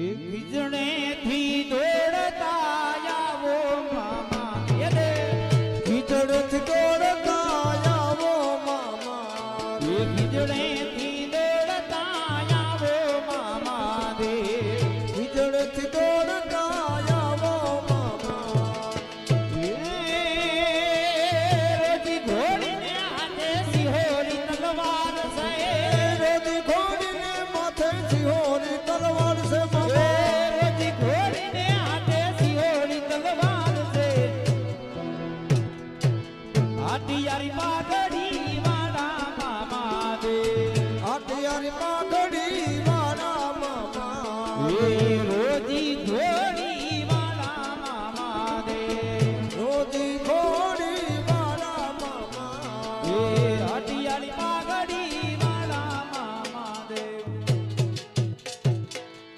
ખીજણે થી દોડતા આવો મામા ખીજડે થી દોડતા આવો મામા ખીજડે થી દોડતા આવો મામા દે ખીજડે થી દોડતા આવો મામા રોજી ઘોડીને હાથે સિહોરી તલવાર છે રોજી ઘોડીને માથે સિહોરી તલવાર છે રોજી ઘોડીને હાથે સિહોરી તલવાર છે આટિયારી પાઘડી વાળા મામા દે આટિયારી પાઘડી વાળા મામા